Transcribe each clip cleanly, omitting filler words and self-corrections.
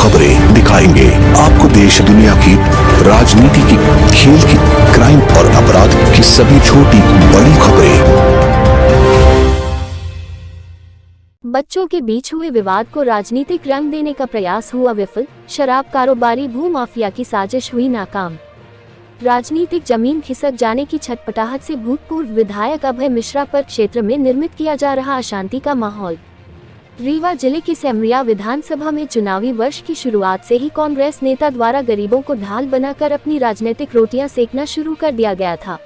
खबरें दिखाएंगे आपको देश दुनिया की, राजनीति की, खेल की, क्राइम और अपराध की सभी छोटी बड़ी खबरें। बच्चों के बीच हुए विवाद को राजनीतिक रंग देने का प्रयास हुआ विफल, शराब कारोबारी भूमाफिया की साजिश हुई नाकाम। राजनीतिक जमीन खिसक जाने की छटपटाहट से भूतपूर्व विधायक अभय मिश्रा पर क्षेत्र में निर्मित किया जा रहा अशांति का माहौल। रीवा जिले की सेमरिया विधानसभा में चुनावी वर्ष की शुरुआत से ही कांग्रेस नेता द्वारा गरीबों को ढाल बनाकर अपनी राजनीतिक रोटियां सेकना शुरू कर दिया गया था।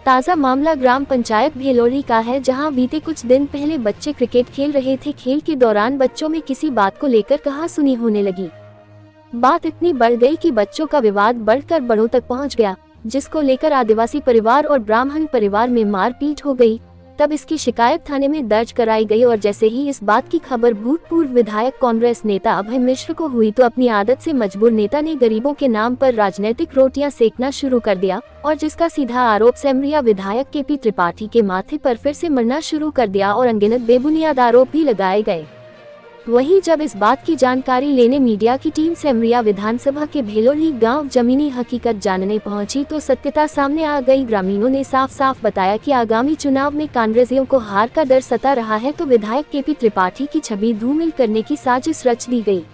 ताज़ा मामला ग्राम पंचायत भेलोरी का है, जहां बीते कुछ दिन पहले बच्चे क्रिकेट खेल रहे थे। खेल के दौरान बच्चों में किसी बात को लेकर कहासुनी होने लगी। बात इतनी बढ़ गई कि बच्चों का विवाद बढ़कर बड़ों तक पहुंच गया, जिसको लेकर आदिवासी परिवार और ब्राह्मण परिवार में मारपीट हो गई। तब इसकी शिकायत थाने में दर्ज कराई गई और जैसे ही इस बात की खबर भूतपूर्व विधायक कांग्रेस नेता अभय मिश्र को हुई तो अपनी आदत से मजबूर नेता ने गरीबों के नाम पर राजनीतिक रोटियां सेकना शुरू कर दिया, और जिसका सीधा आरोप सेमरिया विधायक केपी त्रिपाठी के माथे पर फिर से मरना शुरू कर दिया और अनगिनत बेबुनियाद आरोप भी लगाए गए। वहीं जब इस बात की जानकारी लेने मीडिया की टीम सेमरिया विधानसभा के भेलोरी गांव जमीनी हकीकत जानने पहुंची तो सत्यता सामने आ गई। ग्रामीणों ने साफ साफ बताया कि आगामी चुनाव में कांग्रेसियों को हार का डर सता रहा है, तो विधायक केपी त्रिपाठी की छवि धूमिल करने की साजिश रच दी गई।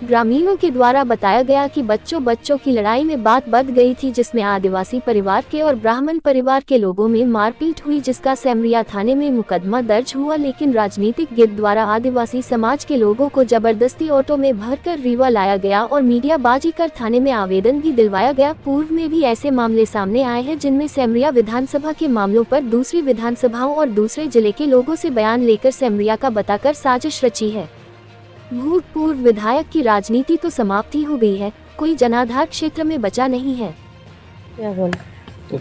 ग्रामीणों के द्वारा बताया गया कि बच्चों की लड़ाई में बात बढ़ गई थी, जिसमें आदिवासी परिवार के और ब्राह्मण परिवार के लोगों में मारपीट हुई, जिसका सेमरिया थाने में मुकदमा दर्ज हुआ। लेकिन राजनीतिक गिद्ध द्वारा आदिवासी समाज के लोगों को जबरदस्ती ऑटो में भरकर रीवा लाया गया और मीडिया बाजी कर थाने में आवेदन भी दिलवाया गया। पूर्व में भी ऐसे मामले सामने आए हैं, जिनमें सेमरिया विधानसभा के मामलों पर दूसरी विधानसभाओं और दूसरे जिले के लोगों से बयान लेकर सेमरिया का बताकर साजिश रची है। भूतपूर्व विधायक की राजनीति तो समाप्ति हो गई है, कोई जनाधार क्षेत्र में बचा नहीं है। क्या बोल? तो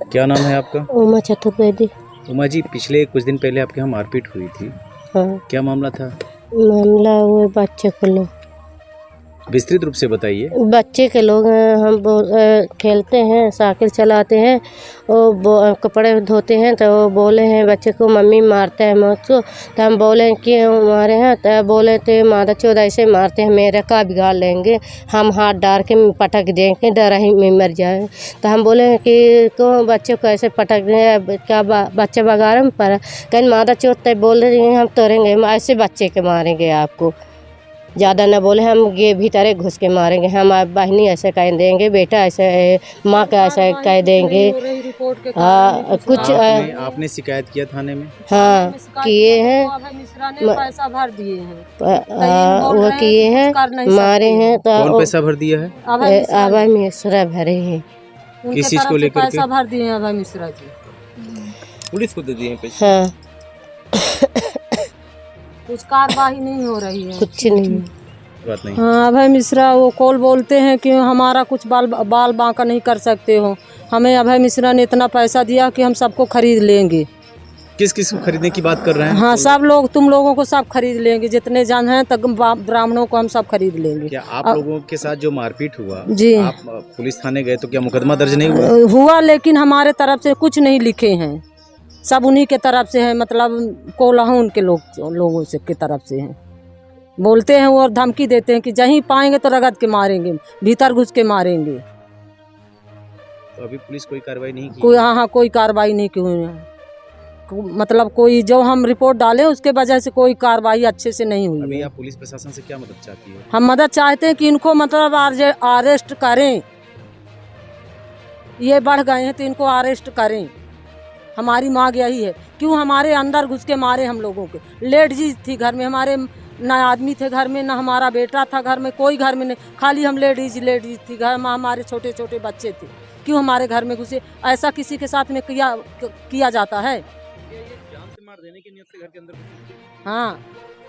क्या नाम है आपका? उमा चतुर्वेदी। उमा जी, पिछले कुछ दिन पहले आपके यहाँ मारपीट हुई थी। हाँ। क्या मामला था? मामला वो बच्चे को लोग, विस्तृत रूप से बताइए। बच्चे के लोग हम खेलते हैं, साइकिल चलाते हैं, वो कपड़े धोते हैं तो वो बोले हैं बच्चे को मम्मी मारते हैं मुझको। तो हम बोले कि हमारे यहाँ, तो बोले थे मादा चौद ऐसे मारते हैं, मेरा का बिगाड़ लेंगे, हम हाथ डाल के पटक देंगे, डर ही में मर जाए। तो हम बोले कि क्यों बच्चे को ऐसे पटक दें, क्या बच्चा बगारम पर कहीं मादा चौथ तक बोल रहे हैं हम तोड़ेंगे, ऐसे बच्चे के मारेंगे, आपको ज़्यादा न बोले, हम ये भीतर घुस के मारेंगे, हम बहनी ऐसे कह देंगे, बेटा ऐसे, माँ का ऐसा कह देंगे। हाँ, कुछ आपने शिकायत किया थाने में? हाँ किए हैं, पैसा भर दिए हैं, वो किए हैं, मारे हैं। तो कौन पैसा भर दिया है? अभय मिश्रा भरे हैं। किस चीज को लेकर? पैसा भर दिए हैं अभय मिश्रा जी, पुलिस को दे दिए पैसे। हाँ, कुछ कार्रवाई नहीं हो रही है, कुछ नहीं बात नहीं। हाँ, अभय मिश्रा वो कॉल बोलते हैं कि हमारा कुछ बाल बांका नहीं कर सकते हो। हमें अभय मिश्रा ने इतना पैसा दिया कि हम सबको खरीद लेंगे। किस किस को खरीदने की बात कर रहे हैं? हाँ, सब लोग, तुम लोगों को सब खरीद लेंगे, जितने जन हैं तक ब्राह्मणों को हम सब खरीद लेंगे। क्या आप लोगों के साथ जो मारपीट हुआ जी, आप पुलिस थाने गए तो क्या मुकदमा दर्ज नहीं हुआ? लेकिन हमारे तरफ से कुछ नहीं लिखे हैं, सब उन्हीं के तरफ से है, मतलब कोल्हा उनके लोगों से की तरफ से हैं। बोलते हैं वो और धमकी देते हैं कि जहीं पाएंगे तो रगड़ के मारेंगे, भीतर घुस के मारेंगे। तो अभी पुलिस कोई कार्रवाई नहीं की? हाँ, कोई कार्रवाई नहीं की हुई है, मतलब कोई जो हम रिपोर्ट डाले उसके वजह से कोई कार्रवाई अच्छे से नहीं हुई। अभी आप पुलिस प्रशासन से क्या मदद चाहती है? हम मदद चाहते हैं कि इनको मतलब अरेस्ट करें, ये बढ़ गए हैं तो इनको अरेस्ट करें। हमारी मांग यही है। क्यों हमारे अंदर घुस के मारे हम लोगों के? लेडीज थी घर में, हमारे ना आदमी थे घर में, ना हमारा बेटा था घर में, कोई घर में नहीं, खाली हम लेडीज थी घर में, हमारे छोटे छोटे बच्चे थे। क्यों हमारे घर में घुसे? ऐसा किसी के साथ में किया जाता है? जान से मार देने की नियत से घर के अंदर? हाँ,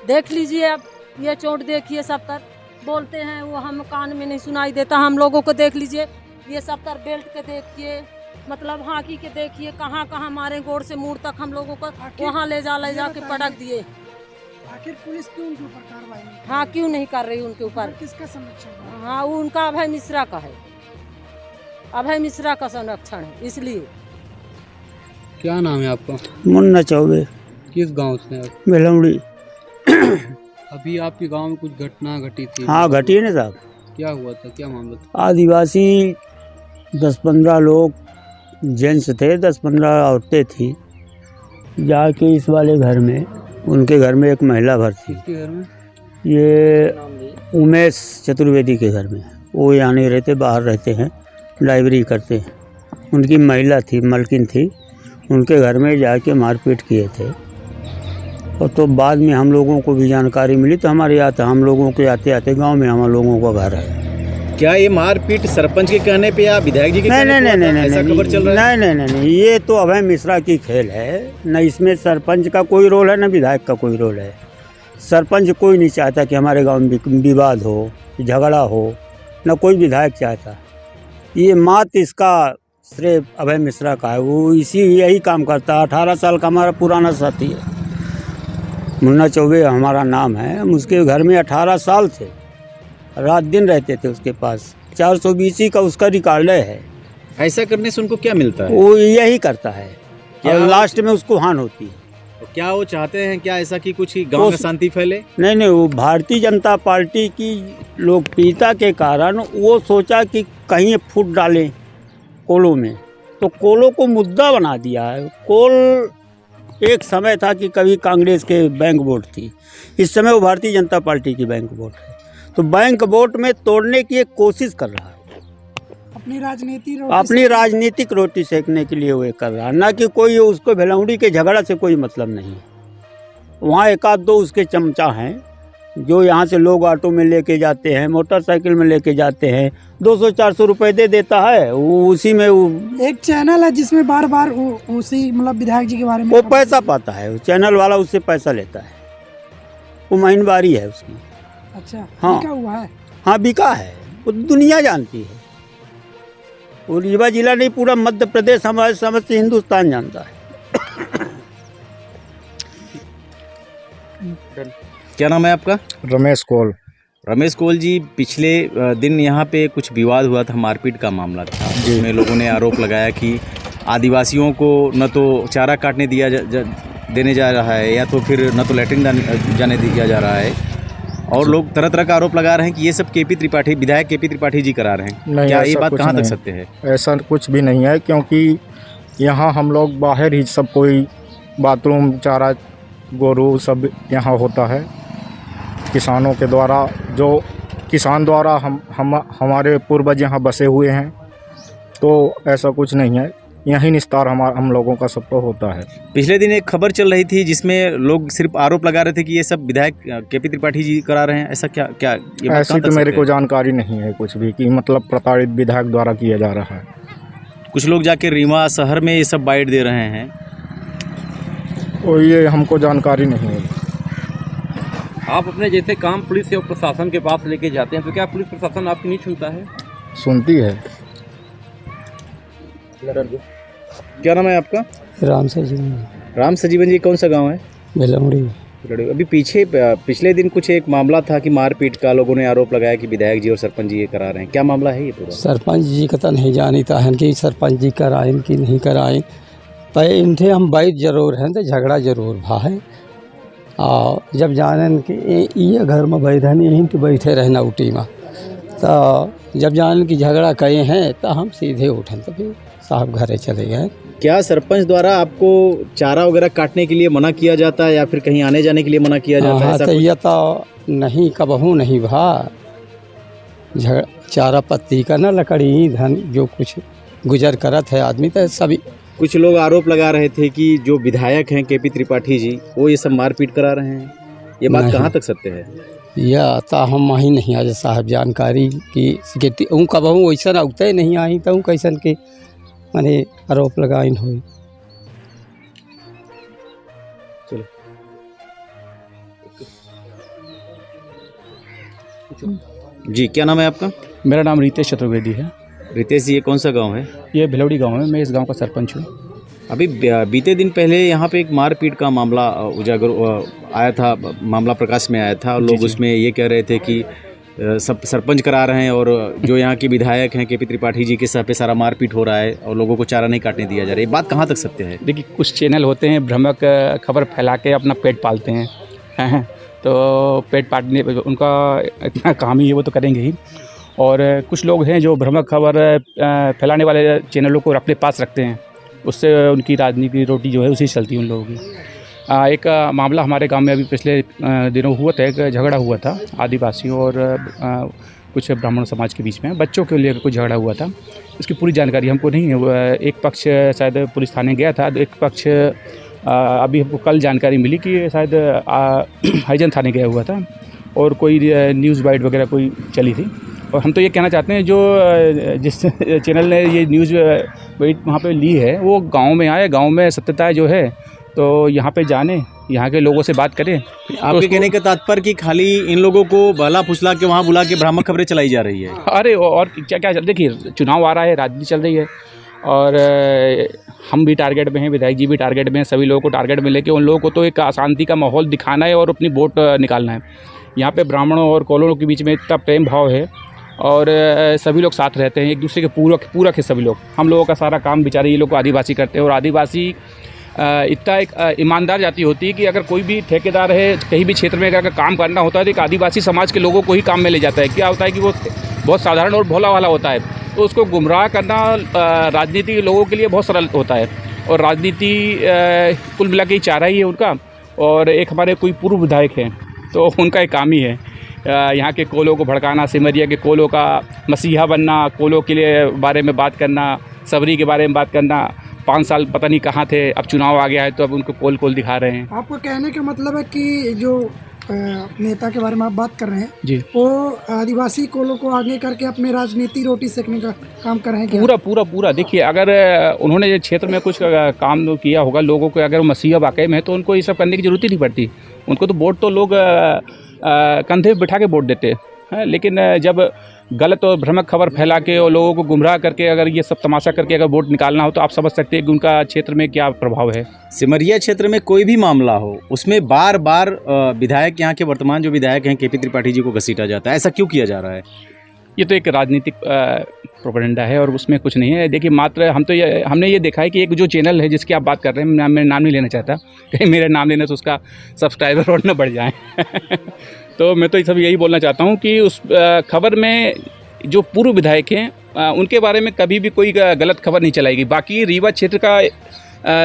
देख लीजिए, अब ये चोट देखिए, सब तर बोलते हैं वो, हम कान में नहीं सुनाई देता हम लोगों को। देख लीजिए, ये सब तर बेल्ट के देखिए, मतलब हाकी के देखिए, कहाँ कहाँ मारे, गोड़ से मूड़ तक हम लोगों को वहाँ ले जा के पटक दिए। आखिर पुलिस क्यों उनके ऊपर कार्रवाई नहीं? हाँ, क्यों नहीं कर रही उनके ऊपर? किसका संरक्षण? हाँ, वो उनका अभय मिश्रा का है, अभय मिश्रा का संरक्षण है, इसलिए। क्या नाम है आपका? मुन्ना चौबे। किस गांव से आप? बेलौड़ी। अभी आपके गांव में कुछ घटना घटी थी? हाँ घटी है ना साहब। क्या हुआ था, क्या मामला था? आदिवासी 10-15 लोग जेंट्स थे, 10-15 औरतें थी, जाके इस वाले घर में, उनके घर में एक महिला भर थी। किसके घर में? ये उमेश चतुर्वेदी के घर में। वो यहाँ नहीं रहते, बाहर रहते हैं, ड्राइवरी करते हैं। उनकी महिला थी, मलकिन थी, उनके घर में जाके मारपीट किए थे। और तो बाद में हम लोगों को भी जानकारी मिली, तो हमारे यहाँ हम लोगों के आते आते गांव में हम लोगों का घर है। क्या ये मारपीट सरपंच के कहने पे या विधायक जी के कहने पे हुआ था? ऐसा खबर चल रहा है। नहीं, ये तो अभय मिश्रा की खेल है। न इसमें सरपंच का कोई रोल है, न विधायक का कोई रोल है। सरपंच कोई नहीं चाहता कि हमारे गांव में विवाद हो, झगड़ा हो, न कोई विधायक चाहता। ये मात्र इसका श्रेय अभय मिश्रा का है। वो यही काम करता है। 18 साल का हमारा पुराना साथी है, मुन्ना चौबे हमारा नाम है। हम उसके घर में 18 साल थे, रात दिन रहते थे उसके पास। 420 का उसका रिकॉर्ड है। ऐसा करने से उनको क्या मिलता है? वो यही करता है और लास्ट में उसको हानि होती है। क्या वो चाहते हैं क्या ऐसा कि कुछ गांव में शांति फैले? नहीं, वो भारतीय जनता पार्टी की लोकप्रियता के कारण वो सोचा कि कहीं फूट डालें कोलों में, तो कोलों को मुद्दा बना दिया है। कोल एक समय था कि कभी कांग्रेस के बैंक वोट थी, इस समय वो भारतीय जनता पार्टी की बैंक वोट है। तो बैंक वोट में तोड़ने की एक कोशिश कर रहा है। अपनी राजनीतिक रोटी सेकने के लिए वो कर रहा है, ना कि कोई उसको भेलौड़ी के झगड़ा से कोई मतलब नहीं। वहाँ एक आध दो उसके चमचा हैं जो यहाँ से लोग ऑटो में लेके जाते हैं, मोटरसाइकिल में लेके जाते हैं, 200-400 रुपये दे देता है। वो उसी में वो एक चैनल है जिसमें बार बार उसी मतलब विधायक जी के बारे में वो पैसा पाता है। चैनल वाला उससे पैसा लेता है, वो महीनवारी है उसकी। अच्छा, हाँ, बिका हुआ है। हाँ बिका है, वो दुनिया जानती है। वो रीवा जिला नहीं, पूरा मध्य प्रदेश हमारे समझ से हिंदुस्तान जानता है। क्या नाम है आपका? रमेश कोल। रमेश कोल जी, पिछले दिन यहाँ पे कुछ विवाद हुआ था, मारपीट का मामला था, जिसमें लोगों ने आरोप लगाया कि आदिवासियों को न तो चारा काटने देने जा रहा है, या तो फिर न तो लैट्रिन जाने दिया जा रहा है। और लोग तरह तरह का आरोप लगा रहे हैं कि ये सब केपी त्रिपाठी, विधायक केपी त्रिपाठी जी करा रहे हैं। क्या ये बात कहाँ तक सत्य है? ऐसा कुछ भी नहीं है, क्योंकि यहाँ हम लोग बाहर ही सब कोई बाथरूम, चारा, गोरू सब यहाँ होता है किसानों के द्वारा। जो किसान द्वारा हमारे पूर्वज यहाँ बसे हुए हैं, तो ऐसा कुछ नहीं है। यही निस्तार हम लोगों का सबको होता है। पिछले दिन एक खबर चल रही थी जिसमें लोग सिर्फ आरोप लगा रहे थे कि ये सब विधायक केपी त्रिपाठी जी करा रहे हैं। ऐसा क्या ये बात ऐसी तो मेरे को जानकारी नहीं है कुछ भी कि मतलब प्रताड़ित विधायक द्वारा किया जा रहा है। कुछ लोग जाके रीवा शहर में ये सब बाइट दे रहे हैं, और ये हमको जानकारी नहीं है। आप अपने जैसे काम पुलिस और प्रशासन के पास लेके जाते हैं, तो क्या पुलिस प्रशासन आपकी नहीं सुनता है? सुनती है। क्या नाम है आपका? राम सजीवन। राम सजीवन जी, कौन सा गांव है? भेलौड़ी। अभी पिछले दिन कुछ एक मामला था कि मारपीट का, लोगों ने आरोप लगाया कि विधायक जी और सरपंच जी ये करा रहे हैं। क्या मामला है ये पूरा? सरपंच जी का तो नहीं जानता है कि सरपंच जी कराएं कि नहीं कराएं, पर इनसे हम बाइट जरूर हैं, तो झगड़ा जरूर भा है। और जब जानन कि ये घर में बैठन यहीं के बैठे रहना उठी में, तो जब जानन कि झगड़ा कहे हैं तो हम सीधे उठन, तो फिर साहब घरे चले गए। क्या सरपंच द्वारा आपको चारा वगैरह काटने के लिए मना किया जाता है या फिर कहीं आने जाने के लिए मना किया जाता है? तो ये तो नहीं, कबहू नहीं भा। चारा पत्ती का ना, लकड़ी धन जो कुछ गुजर करत है आदमी, तो सभी। कुछ लोग आरोप लगा रहे थे कि जो विधायक हैं केपी त्रिपाठी जी, वो ये सब मारपीट करा रहे हैं। ये बात कहाँ तक सत्य है? या तो हम वहीं नहीं आज साहब जानकारी की हूँ, कबहू वैसा उगते नहीं आई, तो कैसन के माने आरोप लगाइन हो। चलो जी, क्या नाम है आपका? मेरा नाम रितेश चतुर्वेदी है। रितेश जी, ये कौन सा गांव है? ये भेलौड़ी गांव है, मैं इस गांव का सरपंच हूँ। अभी बीते दिन पहले यहाँ पे एक मारपीट का मामला उजागर आया था, मामला प्रकाश में आया था, और लोग उसमें ये कह रहे थे कि सब सरपंच करा रहे हैं और जो यहाँ के विधायक हैं केपी त्रिपाठी जी के सर पे सारा मारपीट हो रहा है और लोगों को चारा नहीं काटने दिया जा रहा है। ये बात कहाँ तक सत्य है? देखिए, कुछ चैनल होते हैं भ्रामक खबर फैला के अपना पेट पालते हैं, तो पेट पाटने उनका इतना काम ही है, वो तो करेंगे ही। और कुछ लोग हैं जो भ्रामक खबर फैलाने वाले चैनलों को अपने पास रखते हैं, उससे उनकी राजनीति की रोटी जो है उसी से चलती है उन लोगों की। एक मामला हमारे गांव में अभी पिछले दिनों हुआ था, एक झगड़ा हुआ था आदिवासियों और कुछ ब्राह्मण समाज के बीच में, बच्चों के लिए कुछ झगड़ा हुआ था। इसकी पूरी जानकारी हमको नहीं है। एक पक्ष शायद पुलिस थाने गया था, एक पक्ष अभी हमको कल जानकारी मिली कि शायद हरिजन थाने गया हुआ था और कोई न्यूज़ वाइट वगैरह कोई चली थी। और हम तो ये कहना चाहते हैं जो जिस चैनल ने ये न्यूज़ वाइट वहाँ पे ली है वो गांव में आए, गांव में सत्यता जो है तो यहाँ पे जाने, यहाँ के लोगों से बात करें। आपके कहने का तात्पर्य कि खाली इन लोगों को भला फुसला के वहाँ बुला के भ्रामक खबरें चलाई जा रही है? अरे और क्या क्या देखिए, चुनाव आ रहा है, राजनीति चल रही है और हम भी टारगेट में हैं, विधायक जी भी टारगेट में हैं, सभी लोगों को टारगेट में लेके उन लोगों को तो एक अशांति का माहौल दिखाना है और अपनी वोट निकालना है। यहाँ पे ब्राह्मणों और कोलों के बीच में इतना प्रेम भाव है और सभी लोग साथ रहते हैं, एक दूसरे के पूरक है सभी लोग। हम लोगों का सारा काम बेचारे ये लोग आदिवासी करते हैं और आदिवासी इतना एक ईमानदार जाति होती है कि अगर कोई भी ठेकेदार है कहीं भी क्षेत्र में अगर काम करना होता है तो एक आदिवासी समाज के लोगों को ही काम में ले जाता है। क्या होता है कि वो बहुत साधारण और भोला वाला होता है, तो उसको गुमराह करना राजनीति के लोगों के लिए बहुत सरल होता है। और राजनीति कुल मिला के ही चाह रही है उनका। और एक हमारे कोई पूर्व विधायक हैं तो उनका एक काम ही है यहाँ के कोलों को भड़काना, सिमरिया के कोलों का मसीहा बनना, कोलों के लिए बारे में बात करना, सबरी के बारे में बात करना। 5 साल पता नहीं कहाँ थे, अब चुनाव आ गया है तो अब उनको कोल दिखा रहे हैं। आपको कहने का मतलब है कि जो नेता के बारे में आप बात कर रहे हैं जी, वो आदिवासी कोलों को आगे करके अपने राजनीति रोटी सेकने का काम कर रहे हैं? पूरा देखिए, अगर उन्होंने ये क्षेत्र में कुछ काम किया होगा, लोगों को अगर मसीहा वाकई में है तो उनको ये सब करने की जरूरत ही नहीं पड़ती। उनको तो वोट तो लोग कंधे पे बिठा के वोट देते हैं, लेकिन जब गलत और भ्रामक खबर फैला के और लोगों को गुमराह करके अगर ये सब तमाशा करके अगर वोट निकालना हो तो आप समझ सकते हैं कि उनका क्षेत्र में क्या प्रभाव है। सिमरिया क्षेत्र में कोई भी मामला हो उसमें बार बार विधायक, यहाँ के वर्तमान जो विधायक हैं केपी त्रिपाठी जी को घसीटा जाता है, ऐसा क्यों किया जा रहा है? ये तो एक राजनीतिक प्रोपेगेंडा है और उसमें कुछ नहीं है। देखिए, मात्र हमने ये देखा है कि एक जो चैनल है जिसकी आप बात कर रहे हैं, मैं नाम नहीं लेना चाहता, कहीं मेरा नाम लेने से उसका सब्सक्राइबर और न बढ़ जाए तो मैं तो सब यही बोलना चाहता हूँ कि उस खबर में जो पूर्व विधायक हैं उनके बारे में कभी भी कोई गलत खबर नहीं चलाएगी। बाकी रीवा क्षेत्र का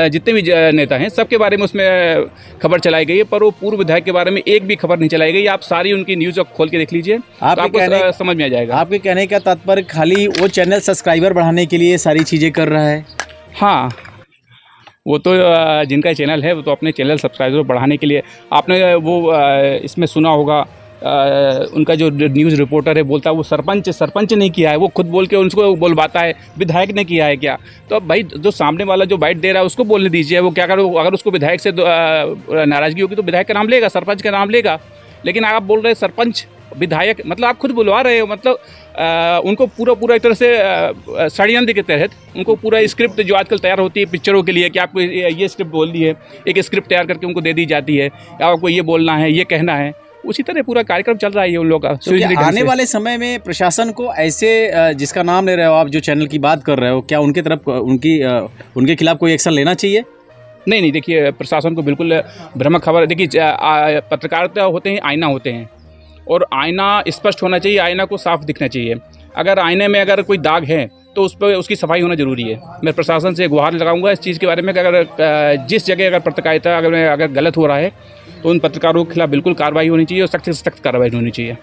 जितने भी नेता हैं सबके बारे में उसमें खबर चलाई गई है, पर वो पूर्व विधायक के बारे में एक भी खबर नहीं चलाई गई। आप सारी उनकी न्यूज़ खोल के देख लीजिए, आपको समझ में आ जाएगा। आपके कहने का तात्पर्य खाली वो चैनल सब्सक्राइबर बढ़ाने के लिए सारी चीज़ें कर रहा है? हाँ, वो तो जिनका चैनल है वो तो अपने चैनल सब्सक्राइबर बढ़ाने के लिए। आपने वो इसमें सुना होगा उनका जो न्यूज़ रिपोर्टर है बोलता है वो सरपंच नहीं किया है, वो खुद बोल के उनको बोलवाता है विधायक ने किया है क्या। तो अब भाई जो सामने वाला जो बाइट दे रहा है उसको बोलने दीजिए, वो क्या करो, अगर उसको विधायक से नाराज़गी होगी तो विधायक का नाम लेगा, सरपंच का नाम लेगा। लेकिन आप बोल रहे सरपंच विधायक, मतलब आप खुद बुलवा रहे हो, मतलब उनको पूरा एक तरह से षड्यंत्र के तहत उनको पूरा स्क्रिप्ट जो आजकल तैयार होती है पिक्चरों के लिए कि आपको ये स्क्रिप्ट बोलनी है, एक स्क्रिप्ट तैयार करके उनको दे दी जाती है, आपको ये बोलना है, ये कहना है, उसी तरह पूरा कार्यक्रम चल रहा है उन लोग का। तो क्या आने वाले समय में प्रशासन को ऐसे जिसका नाम ले रहे हो आप, जो चैनल की बात कर रहे हो, क्या उनके तरफ उनके खिलाफ कोई एक्शन लेना चाहिए? नहीं, देखिए प्रशासन को बिल्कुल भ्रामक खबर, देखिए पत्रकारिता होते हैं, आईना होते हैं और आईना स्पष्ट होना चाहिए, आईना को साफ दिखना चाहिए। अगर आईने में अगर कोई दाग है तो उस पर उसकी सफाई होना जरूरी है। मैं प्रशासन से गुहार लगाऊंगा इस चीज़ के बारे में कि अगर जिस जगह अगर पत्रकारिता अगर गलत हो रहा है तो उन पत्रकारों के खिलाफ बिल्कुल कार्रवाई होनी चाहिए और सख्त से सख्त कार्रवाई होनी चाहिए।